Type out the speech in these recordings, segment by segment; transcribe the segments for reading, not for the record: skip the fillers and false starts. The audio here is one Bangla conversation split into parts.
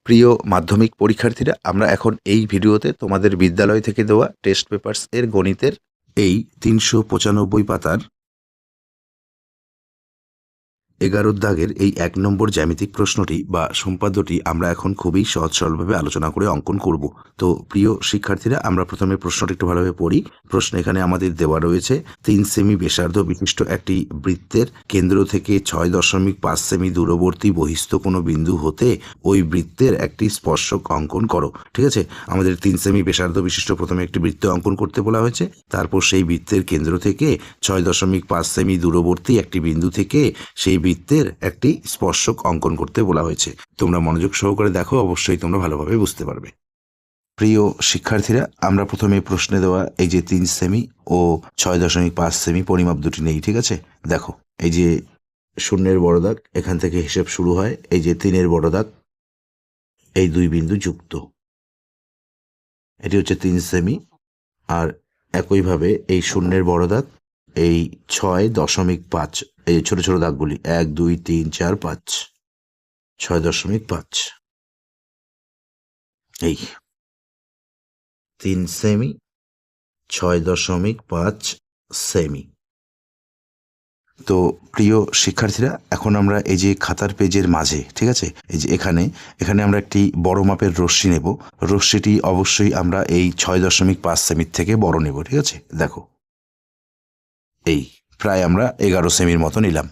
প্রিয় মাধ্যমিক পরীক্ষার্থীরা, আমরা এখন এই ভিডিওতে তোমাদের বিদ্যালয় থেকে দেওয়া টেস্ট পেপারস এর গণিতের এই ৩৯৫ পাতার ১১ দাগের এই ১ নম্বর জ্যামিতিক প্রশ্নটি বা সম্পাদ্যটি আমরা এখন খুবই সহজ সরলভাবে আলোচনা করে অঙ্কন করব। তো প্রিয় শিক্ষার্থীরা, আমরা প্রথমে প্রশ্নটি একটু ভালোভাবে পড়ি। প্রশ্ন এখানে আমাদের দেওয়া রয়েছে ৩ সেমি ব্যাসার্ধ বিশিষ্ট একটি বৃত্তের কেন্দ্র থেকে ৬.৫ সেমি দূরবর্তী বহিস্থ কোনো বিন্দু হতে ওই বৃত্তের একটি স্পর্শক অঙ্কন করো। ঠিক আছে, আমাদের ৩ সেমি ব্যাসার্ধ বিশিষ্ট প্রথমে একটি বৃত্ত অঙ্কন করতে বলা হয়েছে। তারপর সেই বৃত্তের কেন্দ্র থেকে ৬.৫ সেমি দূরবর্তী একটি বিন্দু থেকে সেই বৃত্তের একটি স্পর্শক অঙ্কন করতে বলা হয়েছে। তোমরা মনোযোগ সহকারে দেখো, অবশ্যই তোমরা ভালোভাবে বুঝতে পারবে। প্রিয় শিক্ষার্থীরা, আমরা প্রথমে প্রশ্নে দেওয়া এই যে ৩ সেমি ও ৬.৫ সেমি পরিমাপ দুটি নেই। ঠিক আছে, দেখো এই যে শূন্যের বড় দাগ, এখান থেকে হিসেব শুরু হয়। এই যে ৩-এর বড় দাগ, এই দুই বিন্দু যুক্ত, এটি হচ্ছে ৩ সেমি। আর একইভাবে এই শূন্যের বড় দাগ, এই ৬.৫, এই ছোট ছোট দাগগুলি ১ ২ ৩ ৪ ৫, ৬.৫, এই ৩ সেমি, ৬.৫ সেমি। তো প্রিয় শিক্ষার্থীরা, এখন আমরা এই যে খাতার পেজের মাঝে, ঠিক আছে, এই যে এখানে আমরা একটি বড় মাপের রশ্মি নেব। রশ্মিটি অবশ্যই আমরা এই ৬.৫ সেমির থেকে বড় নেব। ঠিক আছে, দেখো এই প্রায় আমরা ১১ সেমির মতো নিলাম।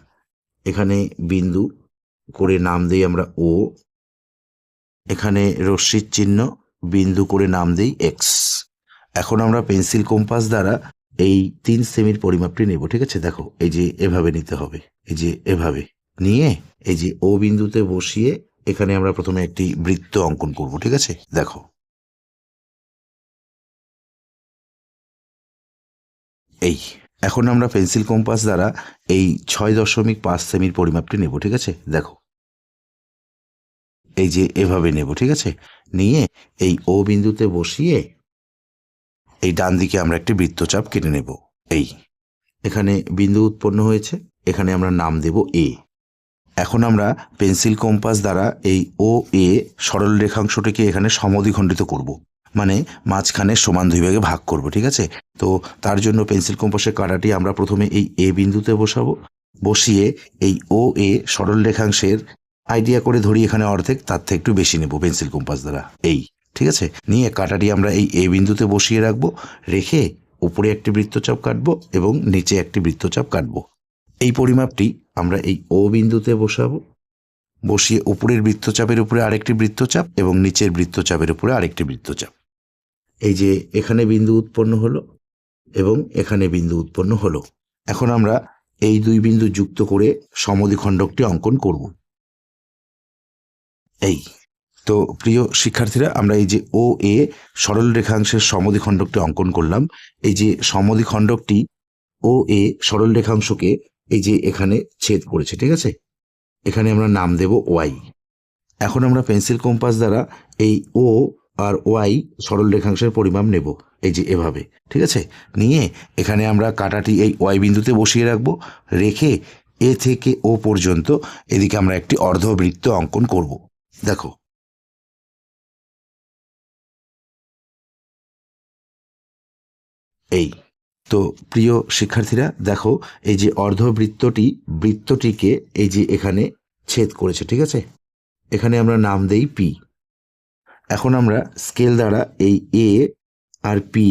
এখানে বিন্দু করে নাম দিই আমরা ও, এখানে রশ্মির চিহ্ন, বিন্দু করে নাম দিই এক্স। এখন আমরা পেন্সিল কম্পাস দ্বারা এই ৩ সেমির পরিমাপটি নেব। ঠিক আছে, দেখো এই যে এভাবে নিতে হবে, এই যে এভাবে নিয়ে এই যে ও বিন্দুতে বসিয়ে এখানে আমরা প্রথমে একটি বৃত্ত অঙ্কন করব। ঠিক আছে, দেখো এই এখন আমরা পেন্সিল কম্পাস দ্বারা এই ৬.৫ সেমির পরিমাপটি নেব। ঠিক আছে, দেখো এই যে এভাবে নেব। ঠিক আছে, নিয়ে এই ও বিন্দুতে বসিয়ে এই ডান দিকে আমরা একটি বৃত্তচাপ কেটে নেব। এই এখানে বিন্দু উৎপন্ন হয়েছে, এখানে আমরা নাম দেব এ। এখন আমরা পেন্সিল কম্পাস দ্বারা এই ও এ সরল রেখাংশটিকে এখানে সমদ্বিখণ্ডিত করব, মানে মাঝখানে সমান দুই ভাগে ভাগ করব। ঠিক আছে, তো তার জন্য পেন্সিল কম্পাসের কাঁটাটি আমরা প্রথমে এই এ বিন্দুতে বসাবো। বসিয়ে এই ও এ সরল রেখাংশের আইডিয়া করে ধরি এখানে অর্ধেক, তার থেকে একটু বেশি নেব পেন্সিল কম্পাস দ্বারা। এই ঠিক আছে, নিয়ে কাঁটাটি আমরা এই এ বিন্দুতে বসিয়ে রাখবো। রেখে উপরে একটি বৃত্তচাপ কাটবো এবং নিচে একটি বৃত্তচাপ কাটবো। এই পরিমাপটি আমরা এই ও বিন্দুতে বসাবো। বসিয়ে উপরের বৃত্তচাপের উপরে আরেকটি বৃত্তচাপ এবং নিচের বৃত্তচাপের উপরে আরেকটি বৃত্তচাপ। এই যে এখানে বিন্দু উৎপন্ন হলো এবং এখানে বিন্দু উৎপন্ন হলো। এখন আমরা এই দুই বিন্দু যুক্ত করে সমদ্বিখণ্ডকটি অঙ্কন করব। এই তো প্রিয় শিক্ষার্থীরা, আমরা এই যে ও এ সরল রেখাংশের সমদ্বিখণ্ডকটি অঙ্কন করলাম। এই যে সমদ্বিখণ্ডকটি ও এ সরল রেখাংশকে এই যে এখানে ছেদ করেছে। ঠিক আছে, এখানে আমরা নাম দেব ওয়াই। এখন আমরা পেন্সিল কম্পাস দ্বারা এই ও আর ওয়াই সরল রেখাংশের পরিমাপ নেব, এই যে এভাবে। ঠিক আছে, নিয়ে এখানে আমরা কাঁটাটি এই ওয়াই বিন্দুতে বসিয়ে রাখবো। রেখে এ থেকে ও পর্যন্ত এদিকে আমরা একটি অর্ধবৃত্ত অঙ্কন করব। দেখো এই তো প্রিয় শিক্ষার্থীরা, দেখো এই যে বৃত্তটিকে এই যে এখানে ছেদ করেছে। ঠিক আছে, এখানে আমরা নাম দেই পি। এখন আমরা স্কেল দ্বারা এই এ আর পি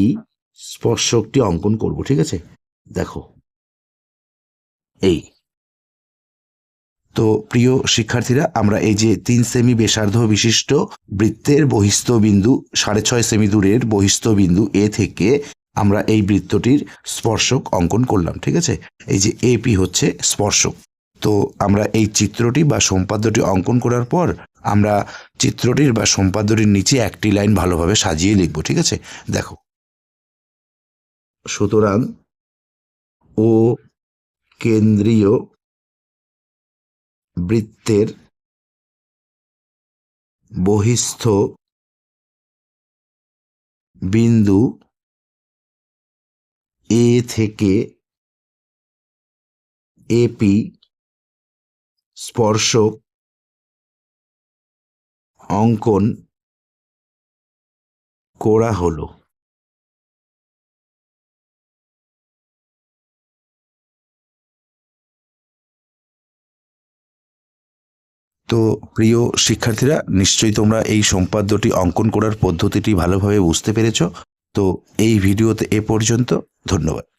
স্পর্শকটি অঙ্কন করব। ঠিক আছে, দেখো এই তো প্রিয় শিক্ষার্থীরা, আমরা এই যে ৩ সেমি ব্যাসার্ধ বিশিষ্ট বৃত্তের বহিস্থ বিন্দু ৬.৫ সেমি দূরের বহিস্থ বিন্দু এ থেকে আমরা এই বৃত্তটির স্পর্শক অঙ্কন করলাম। ঠিক আছে, এই যে এপি হচ্ছে স্পর্শক। তো আমরা এই চিত্রটি বা সম্পাদ্যটি অঙ্কন করার পর আমরা চিত্রটির বা সম্পাদ্যটির নিচে একটি লাইন ভালোভাবে সাজিয়ে লিখব। ঠিক আছে, দেখো সুতরাং ও কেন্দ্রীয় বৃত্তের বহিস্থ বিন্দু এ থেকে এপি স্পর্শক অঙ্কন করা হলো। তো প্রিয় শিক্ষার্থীরা, নিশ্চয়ই তোমরা এই সম্পাদ্যটি অঙ্কন করার পদ্ধতিটি ভালোভাবে বুঝতে পেরেছ। তো এই ভিডিওতে এ পর্যন্ত। ধন্যবাদ।